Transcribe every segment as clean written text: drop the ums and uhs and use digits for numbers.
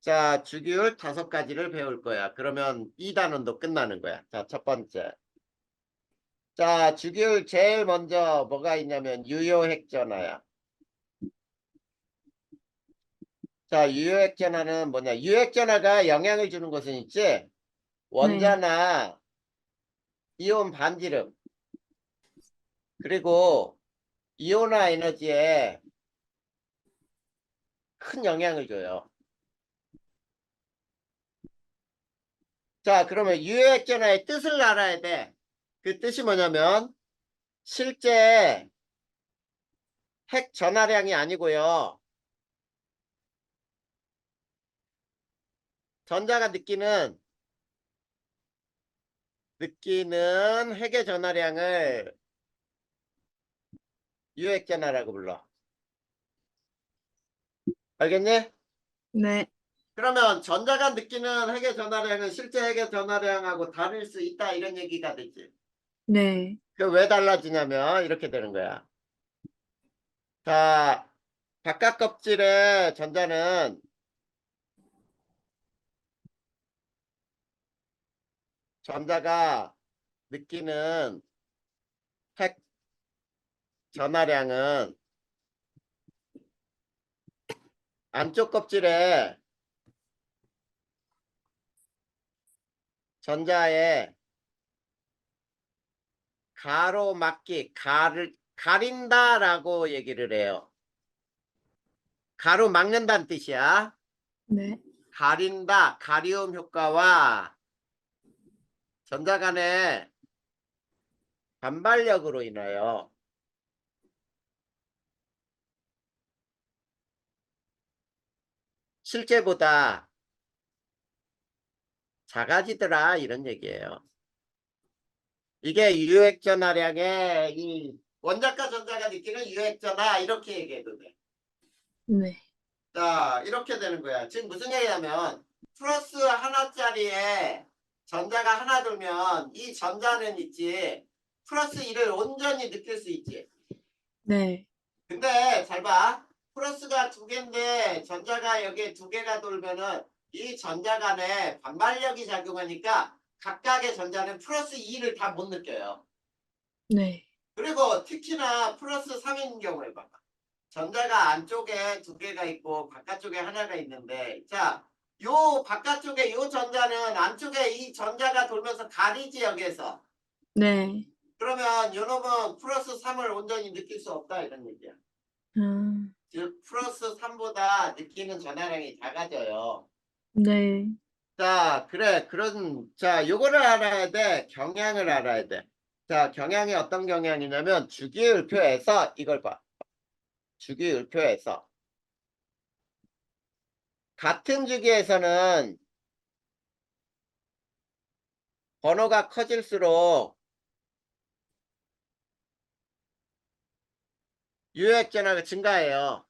자, 주기율 5가지를 배울 거야. 그러면 2단원도 끝나는 거야. 자, 첫 번째. 자, 주기율 제일 먼저 뭐가 있냐면 유효핵전화야. 자, 유효핵전화는 뭐냐? 유효핵전화가 영향을 주는 것은 있지? 네. 원자나 이온 반지름, 그리고 이온화 에너지에 큰 영향을 줘요. 자, 그러면 유효핵전화의 뜻을 알아야 돼. 그 뜻이 뭐냐면 실제 핵 전하량이 아니고요. 전자가 느끼는 핵의 전하량을 유효핵전하라고 불러. 알겠니? 네. 그러면 전자가 느끼는 핵의 전하량은 실제 핵의 전하량하고 다를 수 있다 이런 얘기가 되지. 네. 그 왜 달라지냐면 이렇게 되는 거야. 자, 바깥 껍질의 전자가 느끼는 핵 전하량은 안쪽 껍질에 전자의 가린다라고 얘기를 해요. 가로막는다는 뜻이야. 네. 가린다, 가리움 효과와 전자 간의 반발력으로 인하여 실제보다 작아지더라 이런 얘기예요. 이게 유액전하량의 이 원자과 전자가 느끼는 유액전하 이렇게 얘기해도 돼. 네. 자, 이렇게 되는 거야. 지금 무슨 얘기냐면 플러스 하나짜리에 전자가 하나 들면 이 전자는 있지. 플러스 1을 온전히 느낄 수 있지. 네. 근데 잘 봐. 플러스가 2개인데 전자가 여기에 2개가 돌면은 이 전자 간에 반발력이 작용하니까 각각의 전자는 플러스 2를 다 못 느껴요. 네. 그리고 특히나 플러스 3인 경우에 봐봐. 전자가 안쪽에 2개가 있고 바깥쪽에 하나가 있는데 자, 요 바깥쪽에 요 전자는 안쪽에 이 전자가 돌면서 가리지 여기에서. 네. 그러면 요놈은 플러스 3을 온전히 느낄 수 없다 이런 얘기야. 아, 즉 플러스 3보다 느끼는 전하량이 작아져요. 네. 자, 그래. 자, 요거를 알아야 돼. 경향을 알아야 돼. 자, 경향이 어떤 경향이냐면 주기율표에서 이걸 봐. 주기율표에서 같은 주기에서는 번호가 커질수록 유효액전화가 증가해요.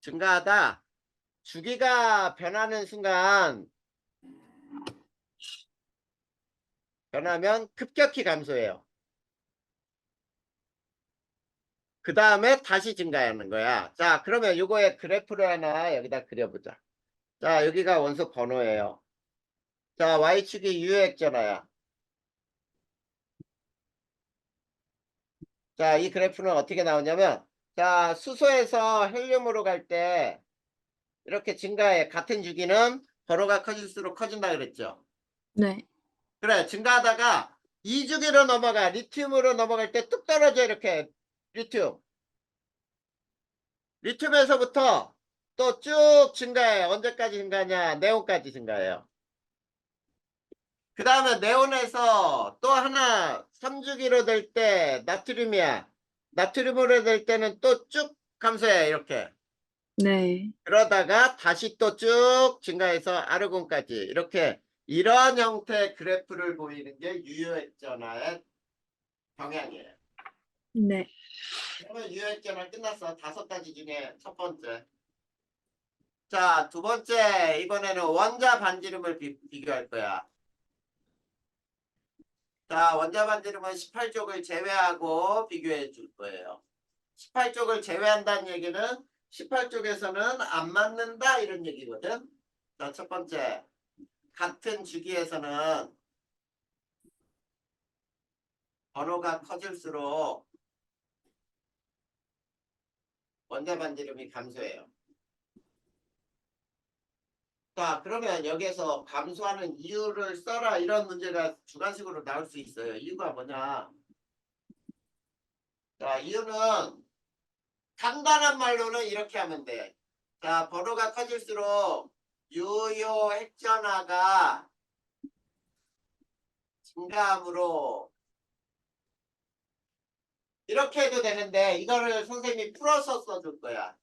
증가하다 주기가 변하는 순간 변하면 급격히 감소해요. 그 다음에 다시 증가하는 거야. 자, 그러면 요거의 그래프를 하나 여기다 그려보자. 자, 여기가 원소 번호예요. 자, Y축이 유효액전화야. 자, 이 그래프는 어떻게 나오냐면 자, 수소에서 헬륨으로 갈 때 이렇게 증가해. 같은 주기는 번호가 커질수록 커진다 그랬죠. 네. 그래, 증가하다가 2주기로 넘어가. 리튬으로 넘어갈 때 뚝 떨어져 이렇게. 리튬. 리튬에서부터 또 쭉 증가해. 언제까지 증가하냐? 네온까지 증가해요. 그 다음에 네온에서 또 하나 3주기로 될 때 나트륨이야. 나트륨으로 될 때는 또 쭉 감소해 이렇게. 네. 그러다가 다시 또 쭉 증가해서 아르곤까지 이렇게 이런 형태의 그래프를 보이는 게 유효액전화의 경향이에요. 네. 그러면 유효액전화 끝났어. 5가지 중에 첫 번째. 자, 두 번째 이번에는 원자 반지름을 비교할 거야. 자, 원자 반지름은 18쪽을 제외하고 비교해 줄 거예요. 18쪽을 제외한다는 얘기는 18쪽에서는 안 맞는다 이런 얘기거든. 자, 첫 번째. 같은 주기에서는 번호가 커질수록 원자 반지름이 감소해요. 자, 그러면 여기에서 감소하는 이유를 써라 이런 문제가 주관식으로 나올 수 있어요. 이유가 뭐냐? 자, 이유는 간단한 말로는 이렇게 하면 돼. 자, 번호가 커질수록 유효 핵전화가 증가함으로 이렇게 해도 되는데 이거를 선생님이 풀어서 써줄 거야.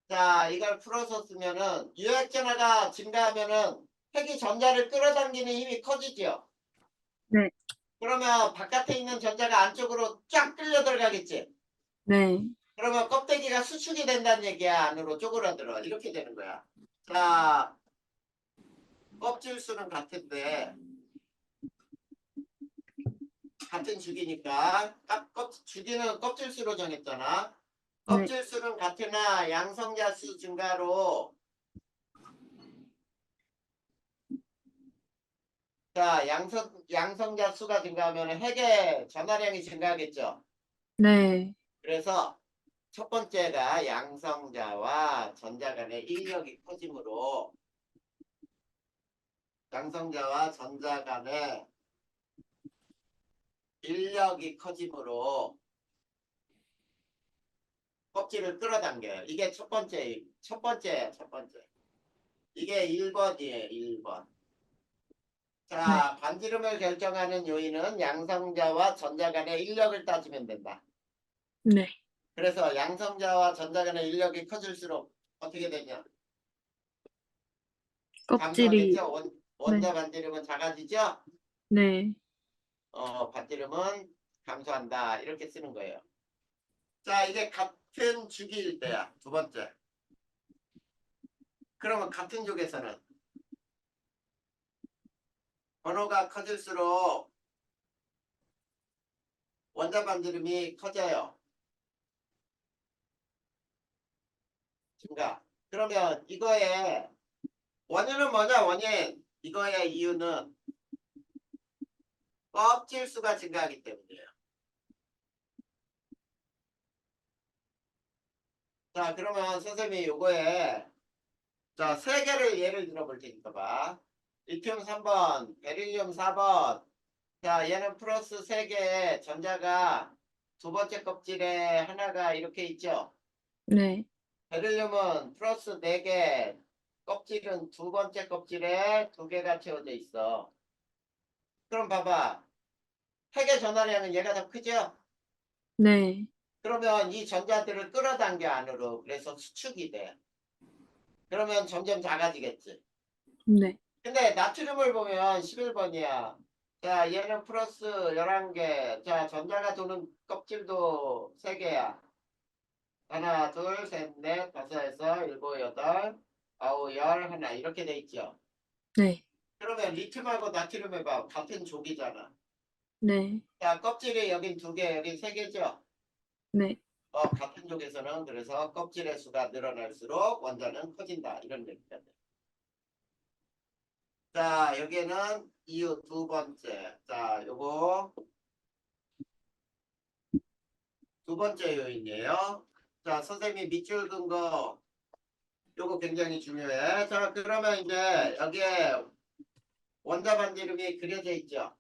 자, 이걸 풀어서 쓰면은 유효 핵전화가 증가하면은 핵이 전자를 끌어당기는 힘이 커지죠. 네. 그러면 바깥에 있는 전자가 안쪽으로 쫙 끌려 들어가겠지. 네. 그러면 껍데기가 수축이 된다는 얘기야. 안으로 쪼그라들어. 이렇게 되는 거야. 자, 껍질 수는 같은데 같은 주기니까 주기는 껍질 수로 정했잖아. 네. 껍질 수는 같으나 양성자 수 증가로 자, 양성자 수가 증가하면 핵의 전하량이 증가하겠죠. 네. 그래서 첫 번째가 양성자와 전자 간의 인력이 커지므로 양성자와 전자 간의 인력이 커지므로 껍질을 끌어당겨요. 이게 첫 번째. 이게 1번이에요. 1번. 네. 자, 반지름을 결정하는 요인은 양성자와 전자 간의 인력을 따지면 된다. 네. 그래서 양성자와 전자 간의 인력이 커질수록 어떻게 되냐? 껍질이, 감소하겠죠? 네. 원자 반지름은 작아지죠? 네. 반지름은 감소한다. 이렇게 쓰는 거예요. 자, 이게 같은 주기일 때야. 두 번째. 그러면 같은 쪽에서는 번호가 커질수록 원자 반지름이 커져요. 증가. 그러면 이거의 원인은 뭐냐? 원인. 이거의 이유는 껍질 수가 증가하기 때문이에요. 자, 그러면 선생님이 요거에 자, 세 개를 예를 들어 볼 테니까 봐. 리튬 3번, 베릴륨 4번. 자, 얘는 플러스 3개, 전자가 두 번째 껍질에 하나가 이렇게 있죠. 네. 베릴륨은 플러스 4개, 껍질은 두 번째 껍질에 2개가 채워져 있어. 그럼 봐봐. 핵의 전하량은 얘가 더 크죠? 네. 그러면 이 전자들을 끌어당겨 안으로. 그래서 수축이 돼. 그러면 점점 작아지겠지. 네. 근데 나트륨을 보면 11번이야. 자, 얘는 플러스 11개. 자, 전자가 도는 껍질도 3개야. 하나, 둘, 셋, 넷, 다섯, 여섯, 일곱, 여덟, 아홉, 열, 하나. 이렇게 돼 있죠. 네. 그러면 리튬하고 나트륨 해봐. 같은 족이잖아. 네. 자, 껍질이 여긴 2개, 여긴 3개죠. 네. 같은 족에서는 그래서 껍질의 수가 늘어날수록 원자는 커진다. 이런 얘기가 돼. 자, 여기에는 이유 두 번째. 자, 요거 두 번째 요인이에요. 자, 선생님이 밑줄 긋은 거 요거 굉장히 중요해. 자, 그러면 이제 여기에 원자 반지름이 그려져 있죠.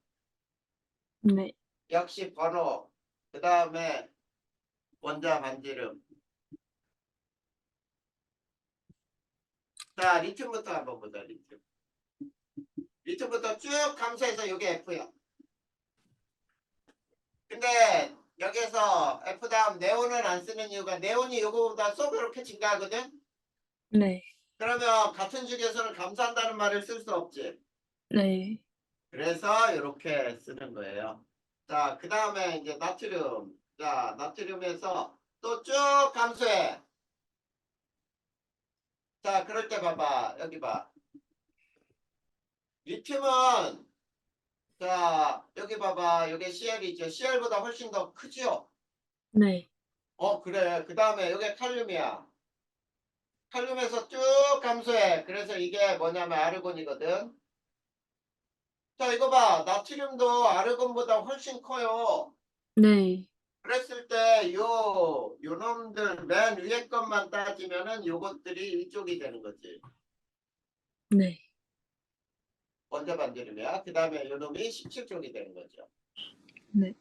네. 역시 번호. 그 다음에 원자 반지름. 자, 리튬부터 한번 보자. 리튬부터 쭉 감소해서 요게 F야. 근데 여기서 F 다음 네온은 안 쓰는 이유가 네온이 요거보다 쏙 이렇게 증가하거든. 네. 그러면 같은 주기에서는 감소한다는 말을 쓸 수 없지. 네. 그래서 이렇게 쓰는 거예요. 자, 그 다음에 이제 나트륨. 자, 나트륨에서 또 쭉 감소해. 자, 그럴 때 봐봐. 여기 봐. 리튬은 자, 여기 봐봐. 여기 CL이죠. CL보다 훨씬 더 크죠? 네. 그래. 그 다음에 여기 칼륨이야. 칼륨에서 쭉 감소해. 그래서 이게 뭐냐면 아르곤이거든. 자, 이거 봐. 나트륨도 아르곤보다 훨씬 커요. 네. 그랬을 때, 요 놈들 맨 위에 것만 따지면은 요것들이 일족이 되는 거지. 네. 원자 반지름이야. 그 다음에 요 놈이 17족이 되는 거죠. 네.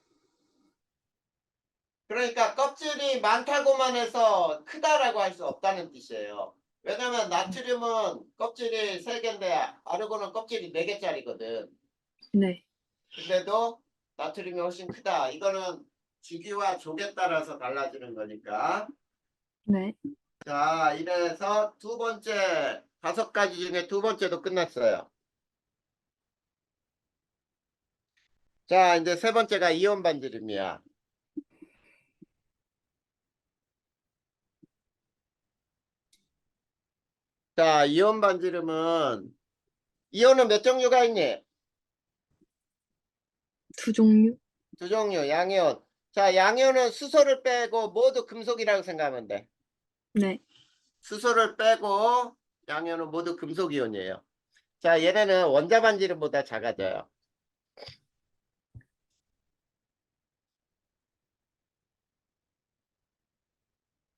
그러니까 껍질이 많다고만 해서 크다라고 할 수 없다는 뜻이에요. 왜냐면 나트륨은 껍질이 3개인데 아르곤은 껍질이 4개짜리거든. 네. 근데도 나트륨이 훨씬 크다. 이거는 주기와 족에 따라서 달라지는 거니까. 네. 자, 이래서 두 번째, 5가지 중에 두 번째도 끝났어요. 자, 이제 세 번째가 이온 반지름이야. 자, 이온 반지름은, 이온은 몇 종류가 있니? 2종류? 두 종류, 양이온. 자, 양이온은 수소를 빼고 모두 금속이라고 생각하면 돼. 네. 수소를 빼고 양이온은 모두 금속이온이에요. 자, 얘네는 원자 반지름보다 작아져요.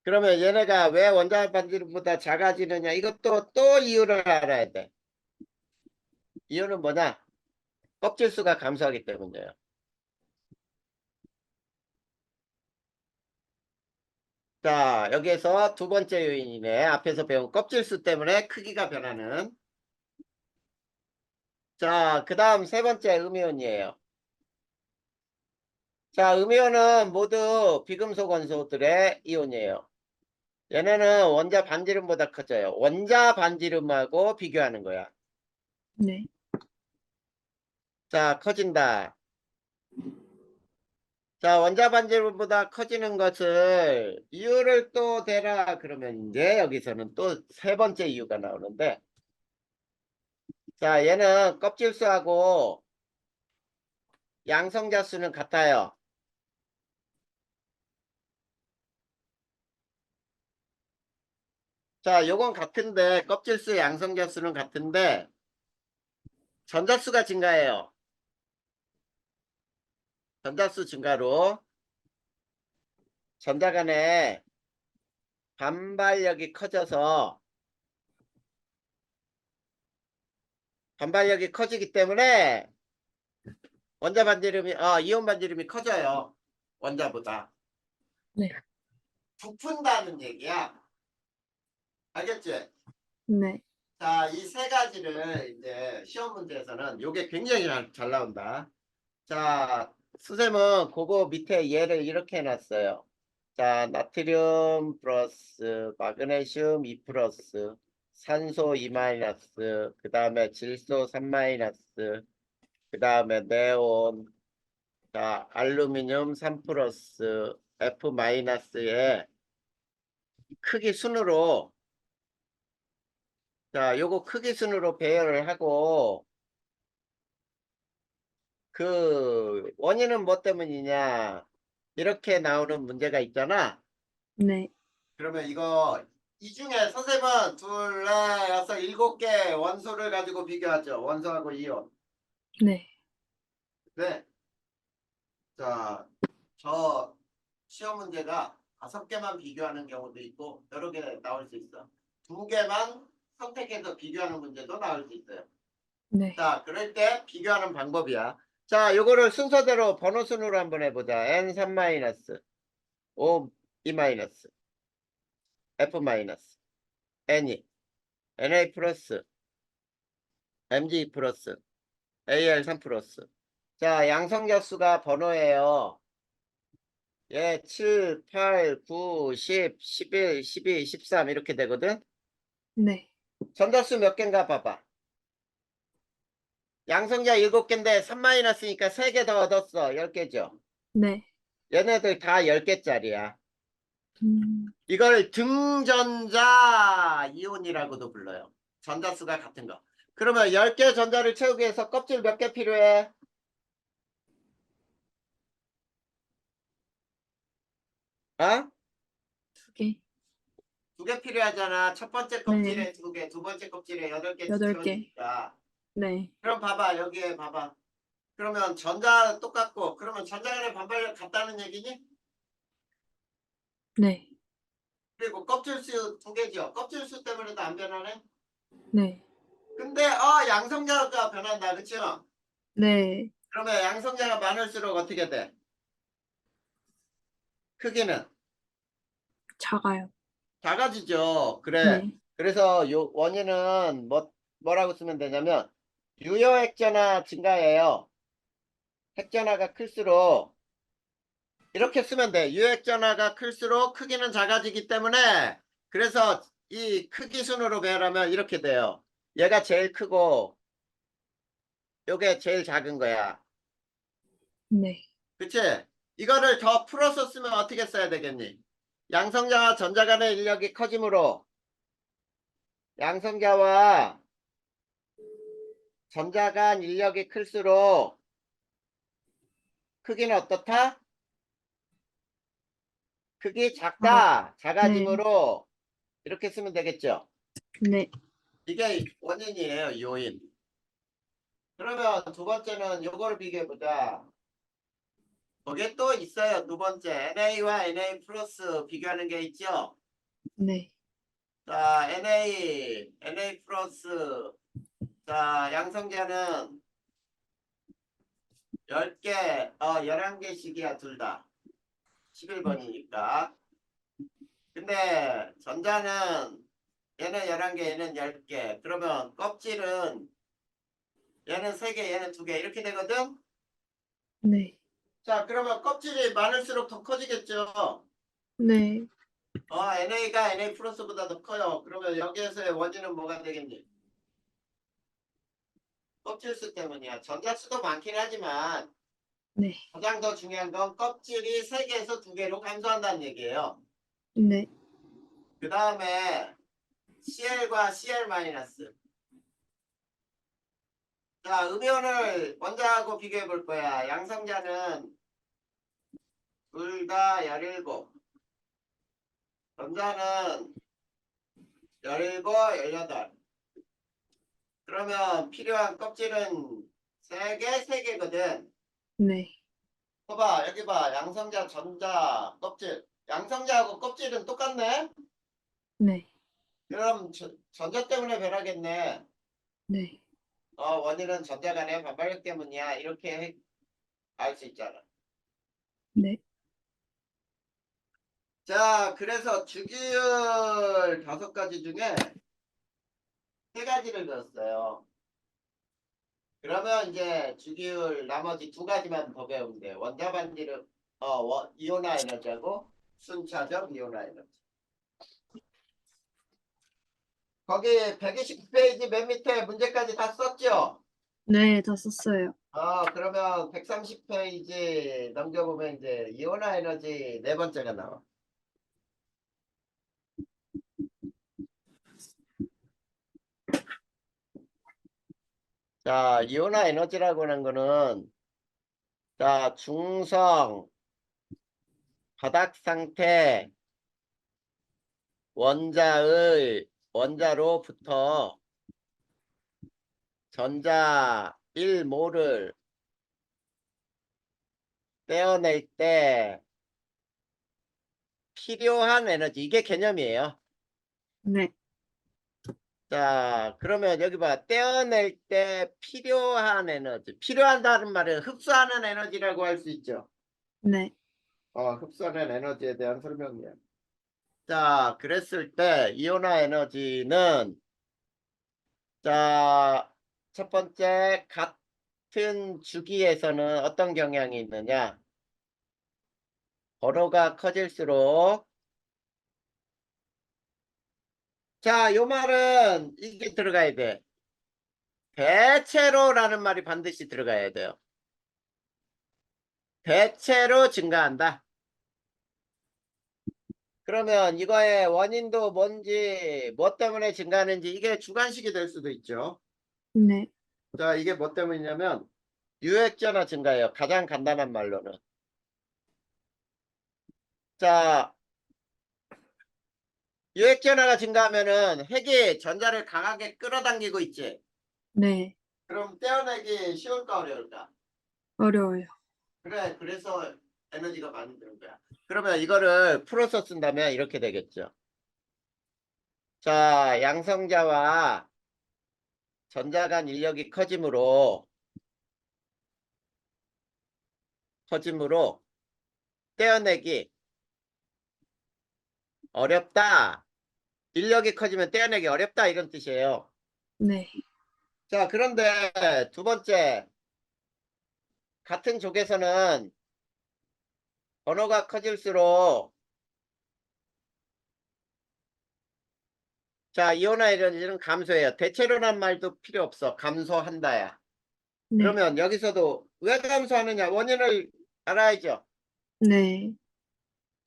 그러면 얘네가 왜 원자 반지름보다 작아지느냐? 이것도 또 이유를 알아야 돼. 이유는 뭐냐? 껍질 수가 감소하기 때문이에요. 자, 여기에서 두 번째 요인이네. 앞에서 배운 껍질 수 때문에 크기가 변하는. 자, 그 다음 세 번째 음이온이에요. 자, 음이온은 모두 비금속 원소들의 이온이에요. 얘네는 원자 반지름보다 커져요. 원자 반지름하고 비교하는 거야. 네. 자, 커진다. 자, 원자 반지름보다 커지는 것을 이유를 또 대라 그러면 이제 여기서는 또 세 번째 이유가 나오는데, 자, 얘는 껍질수하고 양성자 수는 같아요. 자, 요건 같은데 껍질수 양성자 수는 같은데 전자수가 증가해요. 전자수 증가로 전자 간의 반발력이 커져서 반발력이 커지기 때문에 원자 반지름이 이온 반지름이 커져요. 원자보다. 네. 부푼다는 얘기야. 알겠지? 네. 자, 이 세 가지를 이제 시험 문제에서는 요게 굉장히 잘 나온다. 자, 수쌤은 그거 밑에 얘를 이렇게 해놨어요. 자, 나트륨 플러스 마그네슘 2 플러스 산소 2 마이너스 그 다음에 질소 3 마이너스 그 다음에 네온 자 알루미늄 3 플러스 F 마이너스의 크기 순으로 자 요거 크기 순으로 배열을 하고 그 원인은 뭐 때문이냐 이렇게 나오는 문제가 있잖아. 네. 그러면 이거 이 중에 선생님은 둘, 넷, 여섯, 7개 원소를 가지고 비교하죠. 원소하고 이온. 네. 네. 자, 저 시험 문제가 5개만 비교하는 경우도 있고 여러 개 나올 수 있어. 2개만 선택해서 비교하는 문제도 나올 수 있어요. 네. 자, 그럴 때 비교하는 방법이야. 자, 요거를 순서대로 번호 순으로 한번 해보자. N3 마이너스, O 2 마이너스, F 마이너스, N2, NA 플러스, MG 플러스, AL3 플러스. 자, 양성자 수가 번호예요. 예, 7, 8, 9, 10, 11, 12, 13 이렇게 되거든. 네. 전자수 몇 개인가 봐봐. 양성자 7개인데 3 마이너스니까 3개 더 얻었어. 10개죠. 네. 얘네들 다 10개짜리야. 음. 이걸 등전자 이온이라고도 불러요. 전자수가 같은 거. 그러면 10개 전자를 채우기 위해서 껍질 몇 개 필요해? 2 2개. 두 개 필요하잖아. 첫 번째 네. 껍질에 두 개, 두 번째 껍질에 8개 8개. 채워지니까. 네. 그럼 봐봐, 여기에 봐봐. 그러면 전자 똑같고, 그러면 전자 간의 반발력 같다는 얘기니? 네. 그리고 껍질수 두 개죠. 껍질수 때문에도 안 변하네? 네. 근데, 양성자가 변한다. 그쵸? 네. 그러면 양성자가 많을수록 어떻게 돼? 크기는? 작아요. 작아지죠. 그래. 네. 그래서 요 원인은 뭐라고 쓰면 되냐면, 유효액전화 증가예요. 핵전화가 클수록 이렇게 쓰면 돼. 유액전화가 클수록 크기는 작아지기 때문에 그래서 이 크기 순으로 배열하면 이렇게 돼요. 얘가 제일 크고 요게 제일 작은 거야. 네. 그치? 이거를 더 풀어서 쓰면 어떻게 써야 되겠니? 양성자와 전자 간의 인력이 커지므로 양성자와 전자 간 인력이 클수록 크기는 어떻다? 크기 작아. 작다. 네. 작아짐으로 이렇게 쓰면 되겠죠? 네. 이게 원인이에요. 요인. 그러면 두 번째는 요거를 비교해보자. 거기에 또 있어요. 두 번째 NA와 NA 플러스 비교하는 게 있죠. 네. 자, NA 플러스. 자, 양성자는 10개, 11개씩이야, 둘 다. 11번이니까. 근데 전자는 얘는 11개, 얘는 10개. 그러면 껍질은 얘는 3개, 얘는 2개. 이렇게 되거든? 네. 자, 그러면 껍질이 많을수록 더 커지겠죠. 네. NA가 NA 플러스보다 더 커요. 그러면 여기에서의 원인은 뭐가 되겠니? 껍질수 때문이야. 전자수도 많긴 하지만 네. 가장 더 중요한 건 껍질이 3개에서 2개로 감소한다는 얘기예요. 네. 그 다음에 Cl과 Cl 마이너스. 자, 음이온을 원자하고 비교해 볼 거야. 양성자는 둘 다 17. 전자는 17, 18. 그러면 필요한 껍질은 3개, 3개거든. 네. 봐봐, 여기 봐. 양성자, 전자, 껍질. 양성자하고 껍질은 똑같네? 네. 그럼 전자 때문에 변하겠네. 네. 원인은 전자 간의 반발력 때문이야. 이렇게 알 수 있잖아. 네. 자, 그래서 주기율 5가지 중에 3가지를 배웠어요. 그러면 이제 주기율 나머지 2가지만 더 배우면 돼. 원자 반지름, 이온화 에너지하고 순차적 이온화 에너지. 거기 129페이지 맨 밑에 문제까지 다 썼죠? 네. 다 썼어요. 그러면 130페이지 넘겨보면 이제 이온화 에너지 네 번째가 나와. 자, 이온화 에너지라고 하는 거는 자, 중성, 바닥 상태, 원자로부터 전자 1몰을 떼어낼 때 필요한 에너지, 이게 개념이에요. 네. 자, 그러면 여기 봐. 떼어낼 때 필요한 에너지. 필요한다는 말은 흡수하는 에너지라고 할 수 있죠. 네. 흡수하는 에너지에 대한 설명이에요. 자, 그랬을 때 이온화 에너지는 자, 첫 번째 같은 주기에서는 어떤 경향이 있느냐? 번호가 커질수록 자, 요 말은 이게 들어가야 돼. 대체로라는 말이 반드시 들어가야 돼요. 대체로 증가한다. 그러면 이거의 원인도 뭔지, 뭐 때문에 증가하는지 이게 주관식이 될 수도 있죠. 네. 자, 이게 뭐 때문이냐면 유액전화 증가예요. 가장 간단한 말로는. 자, 유핵 전하가 증가하면은 핵이 전자를 강하게 끌어당기고 있지. 네. 그럼 떼어내기 쉬울까 어려울까? 어려워요. 그래, 그래서 에너지가 많이 드는 거야. 그러면 이거를 풀어서 쓴다면 이렇게 되겠죠. 자, 양성자와 전자 간 인력이 커짐으로 떼어내기 어렵다. 인력이 커지면 떼어내기 어렵다 이런 뜻이에요. 네. 자, 그런데 두 번째 같은 족에서는 번호가 커질수록 자, 이온화 에너지는 감소해요. 대체로란 말도 필요 없어. 감소한다야. 네. 그러면 여기서도 왜 감소하느냐? 원인을 알아야죠. 네.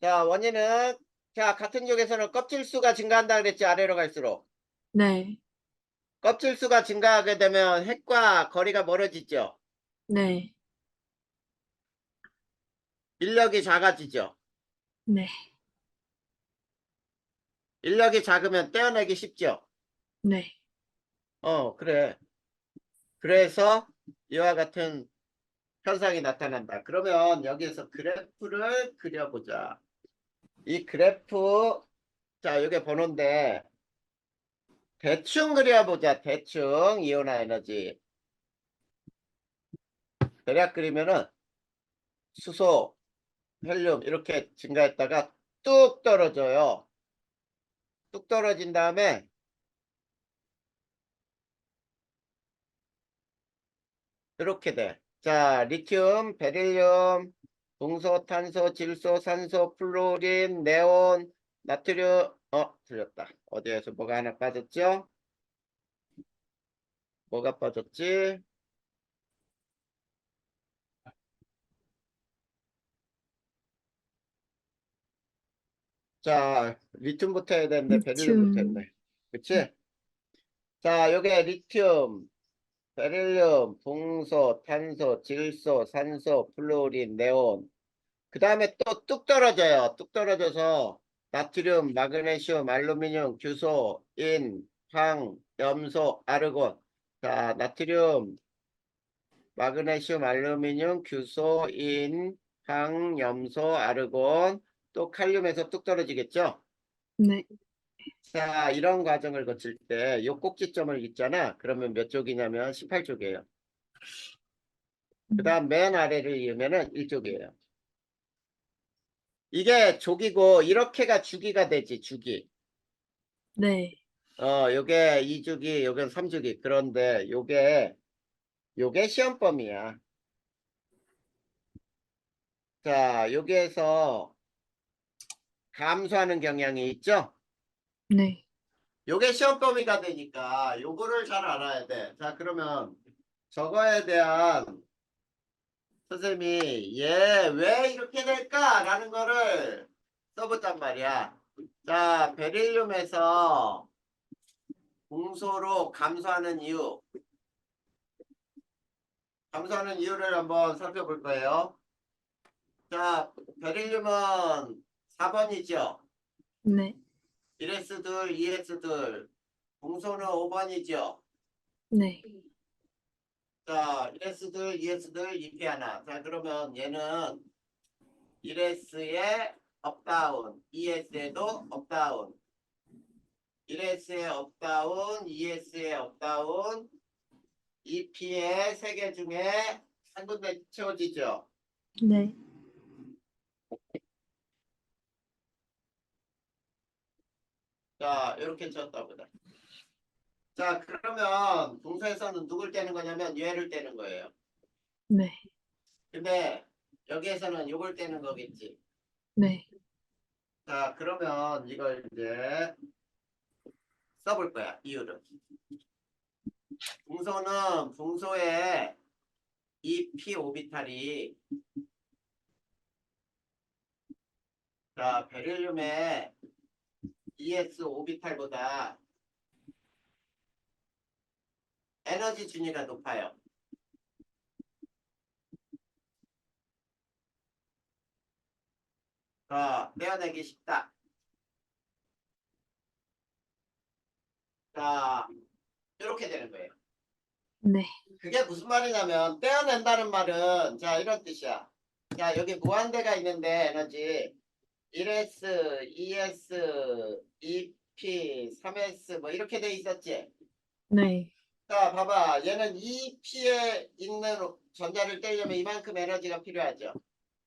자, 원인은 자, 같은 족에서는 껍질 수가 증가한다 그랬지. 아래로 갈수록. 네. 껍질 수가 증가하게 되면 핵과 거리가 멀어지죠. 네. 인력이 작아지죠. 네. 인력이 작으면 떼어내기 쉽죠. 네. 그래. 그래서 이와 같은 현상이 나타난다. 그러면 여기에서 그래프를 그려보자. 이 그래프, 자, 이게 번호인데, 대충 그려보자. 대충 이온화 에너지. 대략 그리면은 수소, 헬륨 이렇게 증가했다가 뚝 떨어져요. 뚝 떨어진 다음에 이렇게 돼. 자, 리튬, 베릴륨, 동소, 탄소, 질소, 산소, 플루린, 네온, 나트륨, 틀렸다. 어디에서 뭐가 하나 빠졌죠? 뭐가 빠졌지? 자, 리튬부터 해야 되는데 베릴륨부터 리튬. 했네. 그치? 자, 요게 리튬, 베릴륨, 동소, 탄소, 질소, 산소, 플루린, 네온. 그 다음에 또 뚝 떨어져요. 뚝 떨어져서 나트륨, 마그네슘, 알루미늄, 규소, 인, 황, 염소, 아르곤. 자, 나트륨, 마그네슘, 알루미늄, 규소, 인, 황, 염소, 아르곤. 또 칼륨에서 뚝 떨어지겠죠? 네. 자, 이런 과정을 거칠 때 요 꼭지점을 있잖아. 그러면 몇 쪽이냐면 18쪽이에요. 그 다음 맨 아래를 이으면은 1쪽이에요. 이게 족이고 이렇게가 주기가 되지, 주기. 네. 요게 2주기, 요게 3주기. 그런데 요게 시험범위야. 자, 여기에서 감소하는 경향이 있죠? 네. 요게 시험범위가 되니까 요거를 잘 알아야 돼. 자, 그러면 저거에 대한 선생님이 얘 왜 이렇게 될까라는 거를 써보단 말이야. 자, 베릴륨에서 공소로 감소하는 이유를 한번 살펴볼 거예요. 자, 베릴륨은 4번이죠. 네. 1s2, 2s2. 공소는 5번이죠. 네. 자, 1s2, 2s2, 2p 하나. 자, 그러면 얘는 1s에 업다운, 2s에도 업다운. 1s에 업다운, 2s에 업다운, 2p의 세 개 중에 한 군데 채워지죠. 네. 자, 이렇게 쳤다 보다. 자, 그러면 동사에서는 누굴 떼는 거냐면 얘를 떼는 거예요. 네. 근데 여기에서는 요걸 떼는 거겠지. 네. 자, 그러면 이걸 이제 써볼 거야, 이유를. 분소의 이 p 오비탈이 자, 베릴륨의 ES 오비탈보다 에너지 준위가 높아요. 떼어내기 쉽다. 자, 이렇게 되는 거예요. 네. 그게 무슨 말이냐면 떼어낸다는 말은 자 이런 뜻이야. 자 여기 무한대가 있는데 에너지 1s, 2s, 2p, 3s 뭐 이렇게 돼 있었지. 네. 자 봐봐 얘는 2p에 있는 전자를 떼려면 이만큼 에너지가 필요하죠.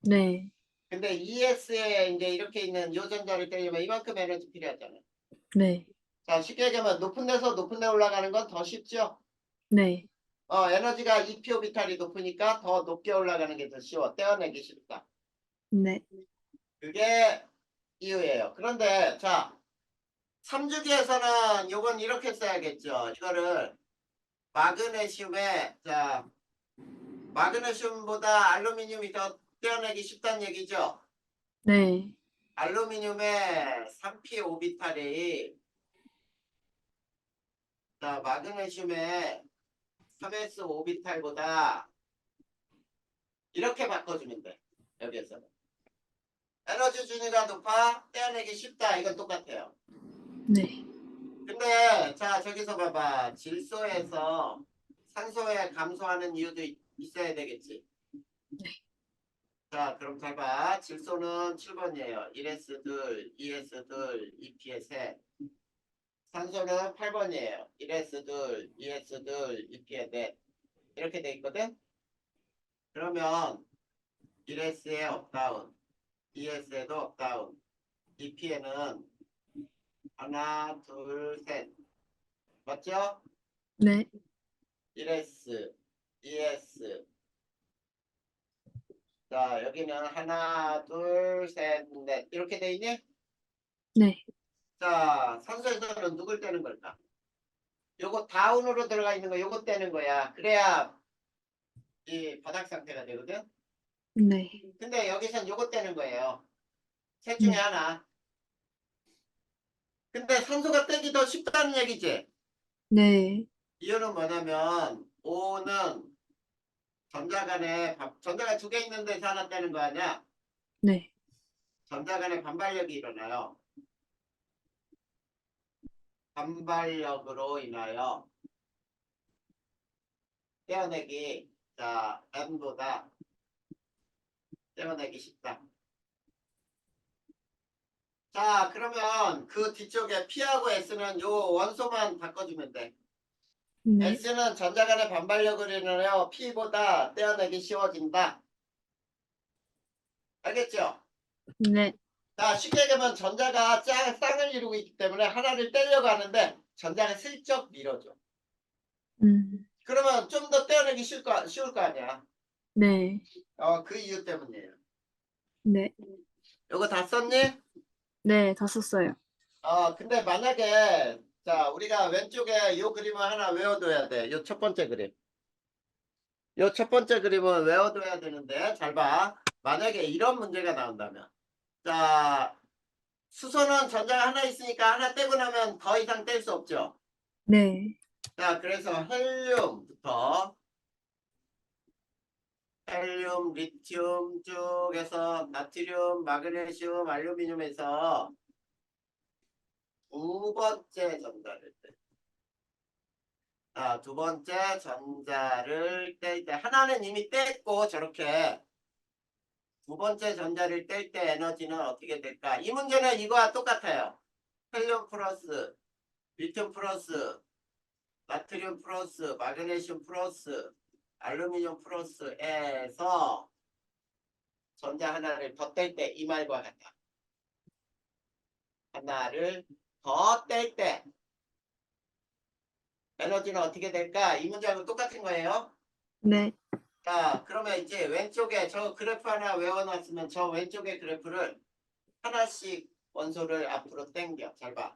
네. 근데 2s에 이제 이렇게 있는 요 전자를 떼려면 이만큼 에너지 필요하잖아. 네. 자 쉽게 얘기하면 높은 데서 높은 데 올라가는 건 더 쉽죠. 네. 에너지가 2p 오비탈이 높으니까 더 높게 올라가는 게 더 쉬워. 떼어내기 쉽다. 네. 그게 이유예요. 그런데 자 3주기에서는 요건 이렇게 써야겠죠. 이거를 마그네슘에 자 마그네슘보다 알루미늄이 더 떼어내기 쉽다는 얘기죠. 네. 알루미늄의 3p 오비탈이 자 마그네슘의 3s 오비탈보다 이렇게 바꿔주면 돼. 여기에서는 에너지 준위가 높아 떼어내기 쉽다. 이건 똑같아요. 네. 근데 자 저기서 봐봐 질소에서 산소에 감소하는 이유도 있어야 되겠지. 자 그럼 잘 봐. 질소는 7번이에요. 1s2, 2s2, 2p의 셋. 산소는 8번이에요. 1s2, 2s2, 2p의 넷. 이렇게 돼 있거든. 그러면 1s에 업다운, 2s에도 업다운, 2p에는 하나, 둘, 셋. 맞죠? 네. 1s, 2s. 자, 여기는 하나, 둘, 셋, 넷. 이렇게 돼 있니? 네. 자, 산소에서는 누굴 떼는 걸까? 요거 다운으로 들어가 있는 거 요거 떼는 거야. 그래야 이 바닥 상태가 되거든. 네. 근데 여기선 요거 떼는 거예요. 셋 중에 네. 하나. 근데 산소가 떼기 더 쉽다는 얘기지. 네. 이유는 뭐냐면 O는 전자가 두 개 있는 데서 하나 떼는 거 아니야? 네. 전자 간에 반발력이 일어나요. 반발력으로 인하여 떼어내기 자 N보다 떼어내기 쉽다. 자 그러면 그 뒤쪽에 P하고 S는 요 원소만 바꿔주면 돼. 네. S는 전자 간의 반발력을 인하여 P보다 떼어내기 쉬워진다. 알겠죠? 네. 자 쉽게 얘기하면 전자가 쌍을 이루고 있기 때문에 하나를 떼려고 하는데 전자가 슬쩍 밀어줘. 그러면 좀 더 떼어내기 쉬울 거 아니야. 네. 그 이유 때문이에요. 네. 요거 다 썼니? 네. 다 썼어요. 근데 만약에 자 우리가 왼쪽에 요 그림을 하나 외워둬야 돼. 요 첫 번째 그림. 요 첫 번째 그림은 외워둬야 되는데 잘 봐. 만약에 이런 문제가 나온다면 자 수소는 전자가 하나 있으니까 하나 떼고 나면 더 이상 뗄 수 없죠. 네. 자 그래서 헬륨부터 헬륨, 리튬 쭉 해서 나트륨, 마그네슘, 알루미늄에서 두 번째 전자를 떼. 두 번째 전자를 뗄 때 하나는 이미 뗐고 저렇게 두 번째 전자를 뗄 때 에너지는 어떻게 될까? 이 문제는 이거와 똑같아요. 헬륨 플러스, 리튬 플러스, 나트륨 플러스, 마그네슘 플러스, 알루미늄 플러스에서 전자 하나를 더 뗄 때 이 말과 같다. 하나를 더 뗄 때 에너지는 어떻게 될까? 이 문제하고 똑같은 거예요. 네. 자, 그러면 이제 왼쪽에 저 그래프 하나 외워놨으면 저 왼쪽의 그래프를 하나씩 원소를 앞으로 당겨. 잘 봐.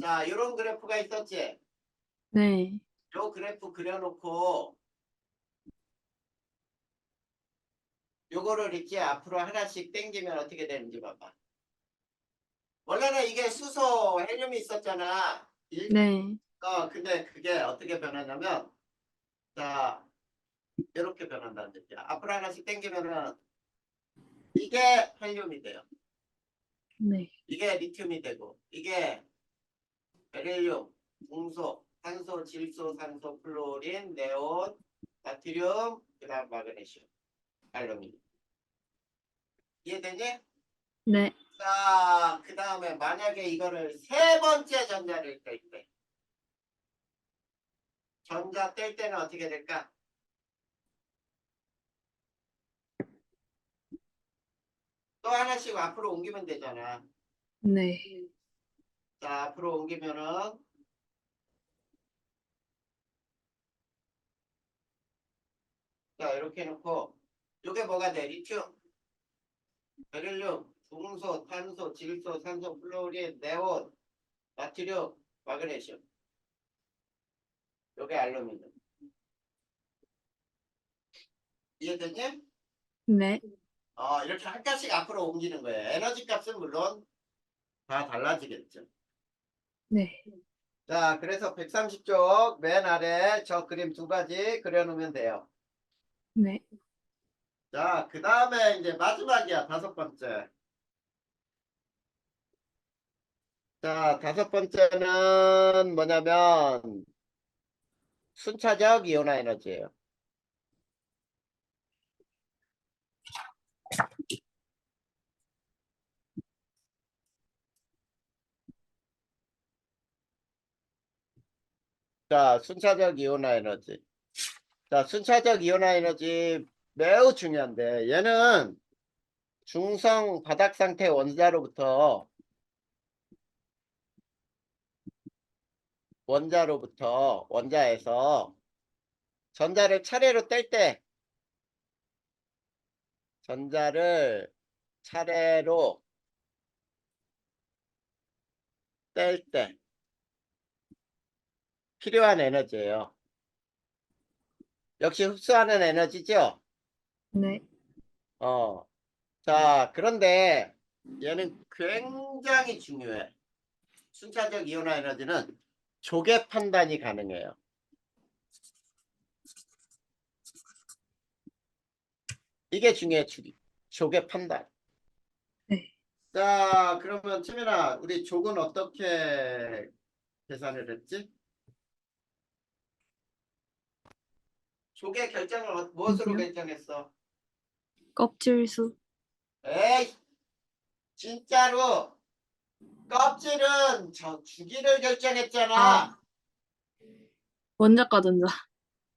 자, 요런 그래프가 있었지? 네. 요 그래프 그려놓고 요거를 이렇게 앞으로 하나씩 당기면 어떻게 되는지 봐봐. 원래는 이게 수소, 헬륨이 있었잖아. 네. 근데 그게 어떻게 변하냐면 자, 이렇게 변한다는 뜻이야. 앞으로 하나씩 당기면은 이게 헬륨이 돼요. 네. 이게 리튬이 되고 이게 베릴륨, 중소, 탄소, 질소, 산소, 플루오린, 네온, 나트륨, 그다음 마그네슘, 알루미늄. 이해되니? 네. 자, 그 다음에 만약에 이거를 세 번째 전자를 뗄 때, 전자 뗄 때는 어떻게 될까? 또 하나씩 앞으로 옮기면 되잖아. 네. 자, 앞으로 옮기면은, 자, 이렇게 해놓고, 이게 뭐가 돼? 리튬, 베릴륨, 중소, 탄소, 질소, 산소, 플루오린, 네온, 나트륨, 마그네슘. 요게 알루미늄. 이해됐니? 네. 이렇게 한 칸씩 앞으로 옮기는 거예요. 에너지 값은 물론 다 달라지겠죠. 네. 자, 그래서 130쪽 맨 아래 저 그림 두 가지 그려놓으면 돼요. 네. 자, 그 다음에 이제 마지막이야. 다섯 번째. 자, 다섯 번째는 뭐냐면 순차적 이온화 에너지예요. 자, 순차적 이온화 에너지. 자, 순차적 이온화 에너지 매우 중요한데 얘는 중성 바닥 상태 원자에서 전자를 차례로 뗄 때 전자를 차례로 뗄 때 필요한 에너지예요. 역시 흡수하는 에너지죠? 네. 어. 자, 그런데 얘는 굉장히 중요해. 순차적 이온화 에너지는 조개 판단이 가능해요. 이게 중요해, 조개 판단. 네. 자, 그러면 최민아, 우리 족은 어떻게 계산을 했지? 족의 결정을 무엇으로 여기요? 결정했어? 껍질수. 에이, 진짜로 껍질은 저 주기를 결정했잖아. 아, 원자과 전자.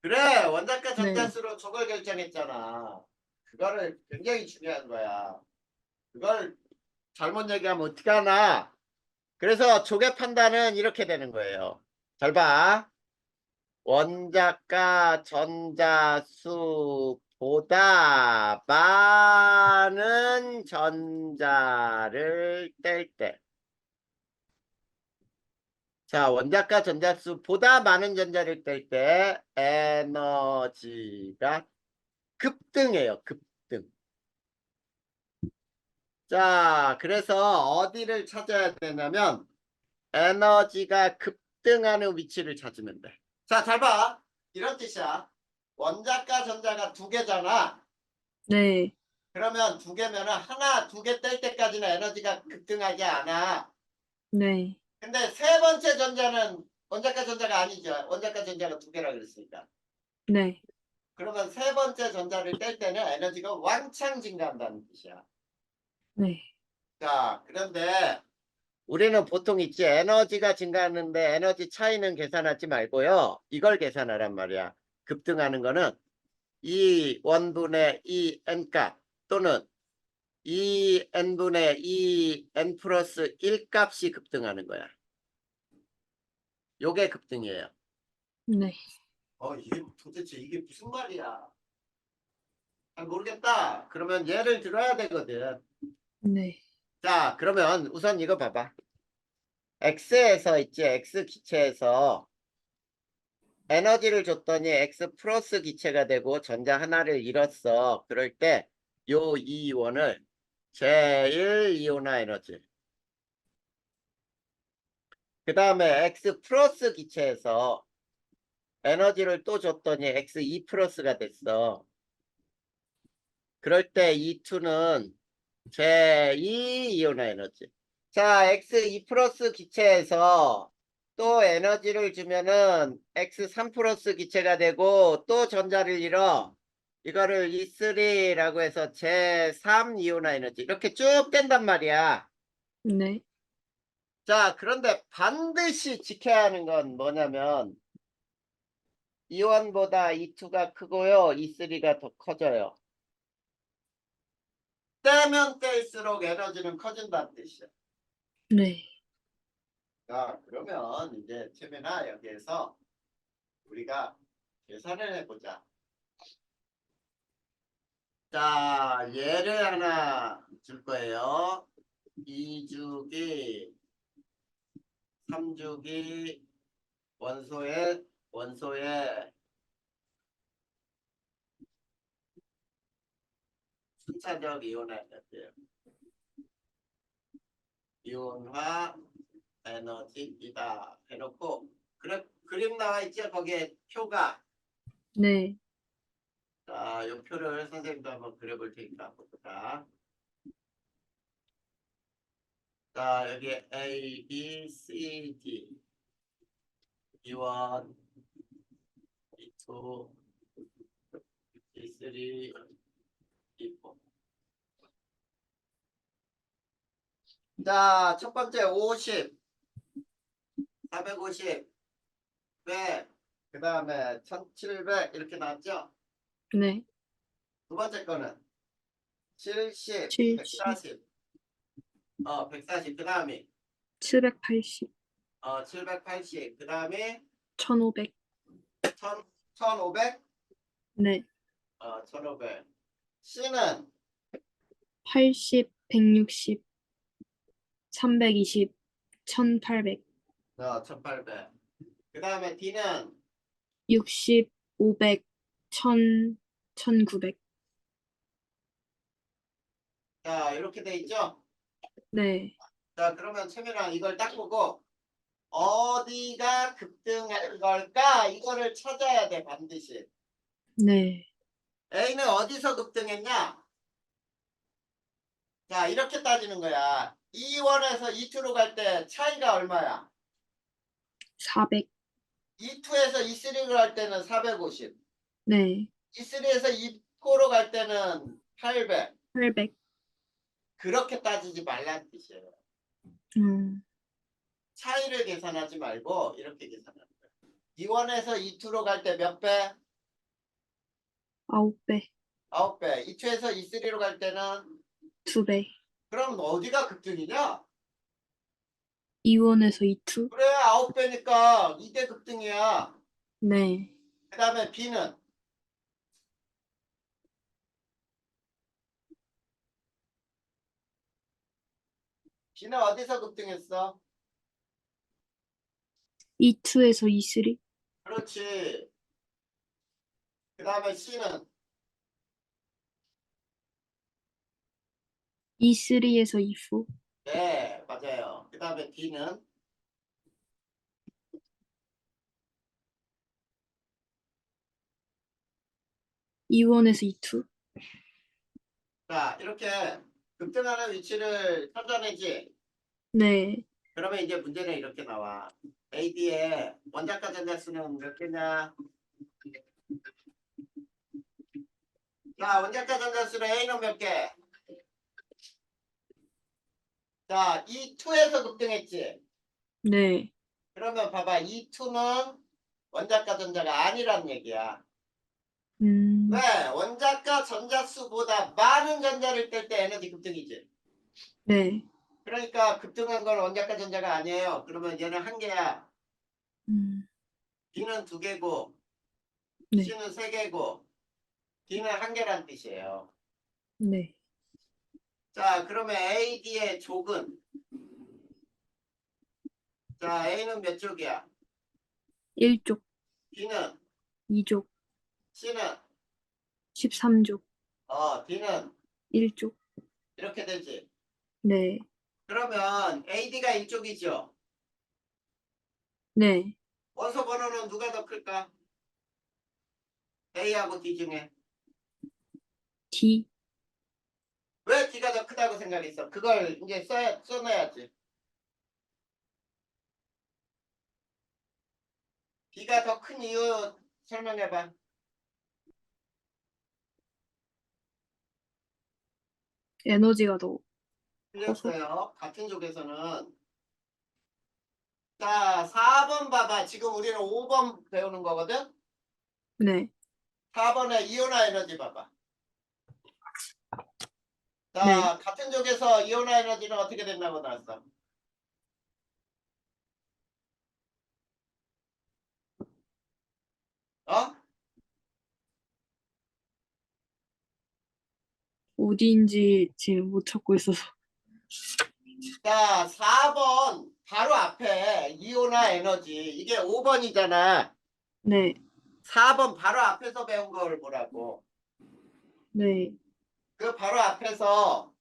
그래, 원자과 네. 전자수로 족을 결정했잖아. 그거를 굉장히 중요한 거야. 그걸 잘못 얘기하면 어떡하나. 그래서 족의 판단은 이렇게 되는 거예요. 잘 봐. 원자과 전자수보다 많은 전자를 뗄 때. 자, 원자과 전자수보다 많은 전자를 뗄 때 에너지가 급등해요. 급등. 자, 그래서 어디를 찾아야 되냐면 에너지가 급등하는 위치를 찾으면 돼. 자, 잘 봐. 이런 뜻이야. 원자과 전자가 두 개잖아. 네. 그러면 두 개면은 하나, 두 개 뗄 때까지는 에너지가 급등하지 않아. 네. 근데 세 번째 전자는 원자과 전자가 아니죠. 원자과 전자가 두 개라 그랬으니까. 네. 그러면 세 번째 전자를 뗄 때는 에너지가 왕창 증가한다는 뜻이야. 네. 자, 그런데 우리는 보통 있지. 에너지가 증가하는데 에너지 차이는 계산하지 말고요. 이걸 계산하란 말이야. 급등하는 거는 이 원분의 이 n값 또는 이 n분의 이 n 플러스 1 값이 급등하는 거야. 요게 급등이에요. 네. 이게 도대체 이게 무슨 말이야? 잘 모르겠다. 그러면 예를 들어야 되거든. 네. 자, 그러면 우선 이거 봐봐. X에서 있지. X 기체에서 에너지를 줬더니 X 플러스 기체가 되고 전자 하나를 잃었어. 그럴 때 요 이온을 제1이온화 에너지. 그 다음에 X 플러스 기체에서 에너지를 또 줬더니 X2 플러스가 됐어. 그럴 때 E2는 제2이온화 에너지. 자, X2 플러스 기체에서 또 에너지를 주면은 X3 플러스 기체가 되고 또 전자를 잃어. 이거를 E3라고 해서 제3 이온화 에너지 이렇게 쭉 된단 말이야. 네. 자, 그런데 반드시 지켜야 하는 건 뭐냐면 E1보다 E2가 크고요. E3가 더 커져요. 떼면 뗄수록 에너지는 커진다는 뜻이야. 네. 자, 그러면 이제 채민아 여기에서 우리가 계산을 해보자. 자, 예를 하나 줄 거예요. 2주기, 3주기 원소의 순차적 이온화 에너지예요. 이온화 에너지이다 해놓고 그림 나와 있죠? 거기에 표가. 네. 자, 이 표를 선생님도 한번 그려볼 테니까 보자. 자, 여기 A, B, C, D. E1, E2, E3, E4. 자, 첫 번째 50, 450, 100, 그 다음에 1700 이렇게 나왔죠? 네. 두 번째 거는 70, 70, 140, 140, 그 다음에 780, 780, 그 다음에 1500. 1500, 네. 1500. C는 80, 160, 320, 1800, 1800. 그 다음에 D는 60, 500, 1000, 1900. 자, 이렇게 돼 있죠? 네. 자, 그러면 채민아 이걸 딱 보고 어디가 급등한 걸까? 이거를 찾아야 돼, 반드시. 네. A는 어디서 급등했냐? 자, 이렇게 따지는 거야. E1에서 E2로 갈 때 차이가 얼마야? 400. E2에서 E3로 갈 때는 450. 네. E3에서 E4로 갈 때는 800. 800. 그렇게 따지지 말라는 뜻이에요. 음, 차이를 계산하지 말고 이렇게 계산하는 거야. E1에서 E2로 갈 때 몇 배? 9배. 9배. E2에서 E3로 갈 때는 2배. 그럼 어디가 급등이냐? 이원에서 이투. 그래, 9배니까 2대 급등이야. 네. 그 다음에 B는 B는 어디서 급등했어? 이투에서 이쓰리. 그렇지. 그 다음에 C는 이쓰리에서 이포. 네, 맞아요. 그 다음에 D는 이원에서 이투. 자, 이렇게 급등하는 위치를 찾아내지. 네. 그러면 이제 문제는 이렇게 나와. AD의 원자과 전자수는 몇 개냐? 자, 원자과 전자수는 A는 몇 개? 자, E2에서 급등했지. 네. 그러면 봐봐. E2는 원자과 전자가 아니란 얘기야. 음, 왜? 원자과 전자수보다 많은 전자를 뗄 때 에너지 급등이지. 네. 그러니까 급등한 건 원자과 전자가 아니에요. 그러면 얘는 한 개야. 음, B는 두 개고 네. C는 세 개고 D는 한 개란 뜻이에요. 네. 자, 그러면 AD의 족은 자, A는 몇 쪽이야? 1족, B는 2족, C는 13족, D는 1족. 이렇게 되지. 네. 그러면 AD가 1쪽이죠. 네. 원소 번호는 누가 더 클까? A하고 D 중에. D. 왜 D가 더 크다고 생각했어? 그걸 이제 써내야지. B가 더 큰 이유 설명해봐. 에너지가 더 커서. 틀렸어요. 같은 쪽에서는. 자, 4번 봐봐. 지금 우리는 5번 배우는 거거든? 네. 4번에 이온화 에너지 봐봐. 네. 자, 같은 쪽에서 이온화 에너지는 어떻게 된다고 나왔어? 어? 어디인지 지금 못 찾고 있어서. 자, 4번 바로 앞에 이온화 에너지. 이게 5번이잖아. 네. 4번 바로 앞에서 배운 걸 보라고. 네. 그 바로 앞에서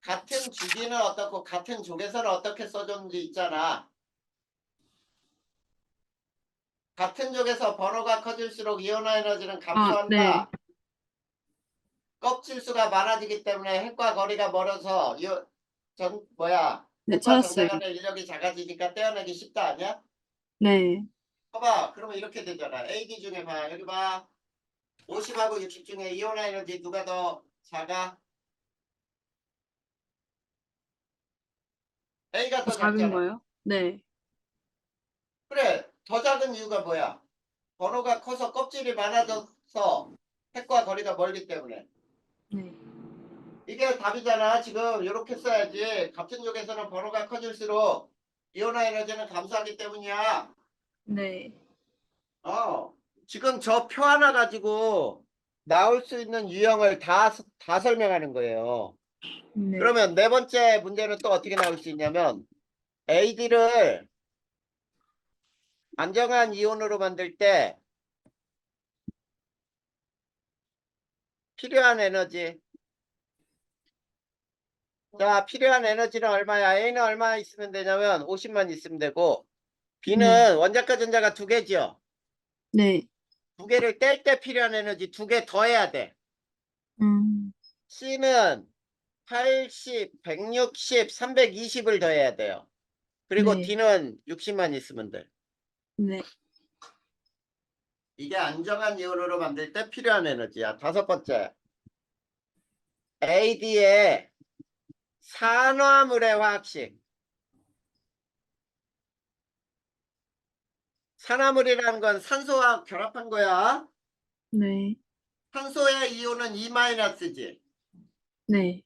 같은 주기는 어떻고 같은 족에서는 어떻게 써줬는지 있잖아. 같은 족에서 번호가 커질수록 이온화 에너지는 아, 네. 감소한다. 껍질 수가 많아지기 때문에 핵과 거리가 멀어서 네, 핵과 찾았어요. 전자 간의 인력이 작아지니까 떼어내기 쉽다 아니야? 네. 봐봐. 그러면 이렇게 되잖아. AD 중에 봐. 여기 봐. 50하고 60 중에 이온화 에너지 누가 더 작아? A가 더 더 작은 작잖아. 거요? 네. 그래. 더 작은 이유가 뭐야? 번호가 커서 껍질이 많아져서 핵과 거리가 멀기 때문에. 네. 이게 답이잖아. 지금 이렇게 써야지. 같은 쪽에서는 번호가 커질수록 이온화 에너지는 감소하기 때문이야. 네. 어. 지금 저 표 하나 가지고 나올 수 있는 유형을 다 설명하는 거예요. 네. 그러면 네 번째 문제는 또 어떻게 나올 수 있냐면 AD를 안정한 이온으로 만들 때 필요한 에너지. 자, 필요한 에너지는 얼마야? A는 얼마 있으면 되냐면 50만 있으면 되고 네. B는 원자과 전자가 두 개죠. 네. 두 개를 뗄 때 필요한 에너지 두 개 더해야 돼. 음. C는 80, 160, 320을 더해야 돼요. 그리고 네. D는 60만 있으면 돼. 네. 이게 안정한 이온으로 만들 때 필요한 에너지야. 다섯 번째. AD의 산화물의 화학식. 산화물이라는 건 산소와 결합한 거야. 네. 산소의 이온은 E-지. 네.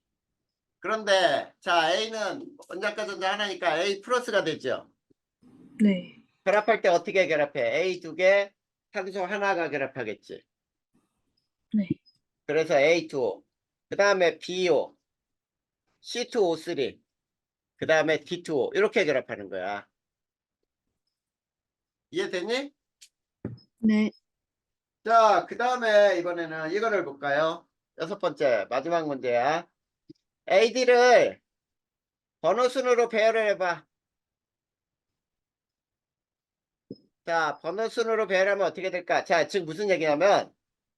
그런데 자 A는 원자과 전자 하나니까 A 플러스가 되죠. 네. 결합할 때 어떻게 결합해? A 두 개, 산소 하나가 결합하겠지. 네. 그래서 A2O. 그 다음에 BO, C2O3. 그 다음에 D2O. 이렇게 결합하는 거야. 이해됐니? 네. 자, 그 다음에 이번에는 이거를 볼까요? 여섯 번째, 마지막 문제야. AD를 번호 순으로 배열을 해봐. 자, 번호 순으로 배열하면 어떻게 될까? 자, 지금 무슨 얘기냐면,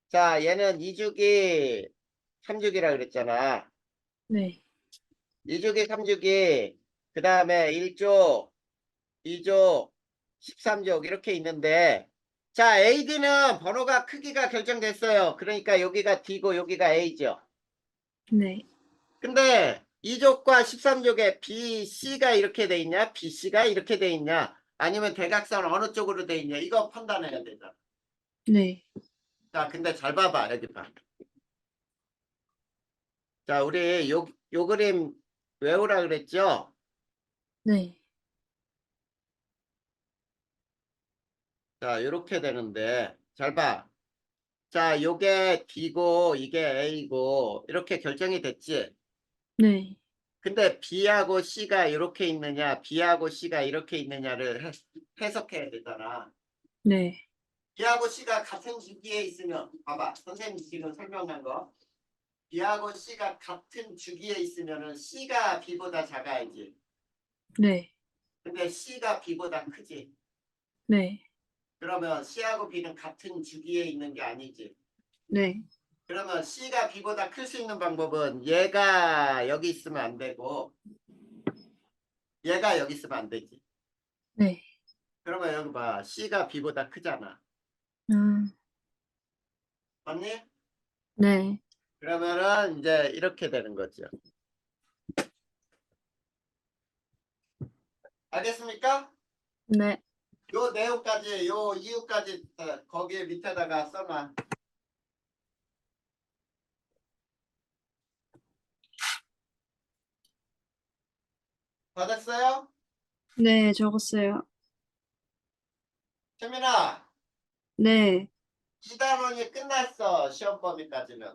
자, 얘는 2주기, 3주기라 그랬잖아. 네. 2주기, 3주기, 그 다음에 1족, 2족, 13족 이렇게 있는데, 자, AD는 번호가 크기가 결정됐어요. 그러니까 여기가 D고 여기가 A죠. 네. 근데 2족과 13족에 BC가 이렇게 돼 있냐? BC가 이렇게 돼 있냐? 아니면 대각선 어느 쪽으로 돼 있냐? 이거 판단해야 되잖아. 네. 자, 근데 잘 봐봐. 여기 봐. 자, 우리 요 그림 외우라 그랬죠? 네. 자, 요렇게 되는데, 잘 봐. 자, 요게 D고, 이게 A고, 이렇게 결정이 됐지? 네. 근데 B하고 C가 이렇게 있느냐, B하고 C가 이렇게 있느냐를 해석해야 되잖아. 네. B하고 C가 같은 주기에 있으면, 봐봐. 선생님 지금 설명한 거. B하고 C가 같은 주기에 있으면은 C가 B보다 작아야지. 네. 근데 C가 B보다 크지. 네. 그러면 C하고 B는 같은 주기에 있는 게 아니지. 네. 그러면 C가 B보다 클 수 있는 방법은 얘가 여기 있으면 안 되고 얘가 여기 있으면 안 되지. 네. 그러면 여기 봐. C가 B보다 크잖아. 아, 맞니? 네. 그러면은 이제 이렇게 되는 거죠. 알겠습니까? 네. 요 내용까지, 요 이유까지 거기에 밑에다가 써놔. 다 됐어요? 네, 적었어요. 채민아, 네. 2단원이 끝났어. 시험 범위까지는.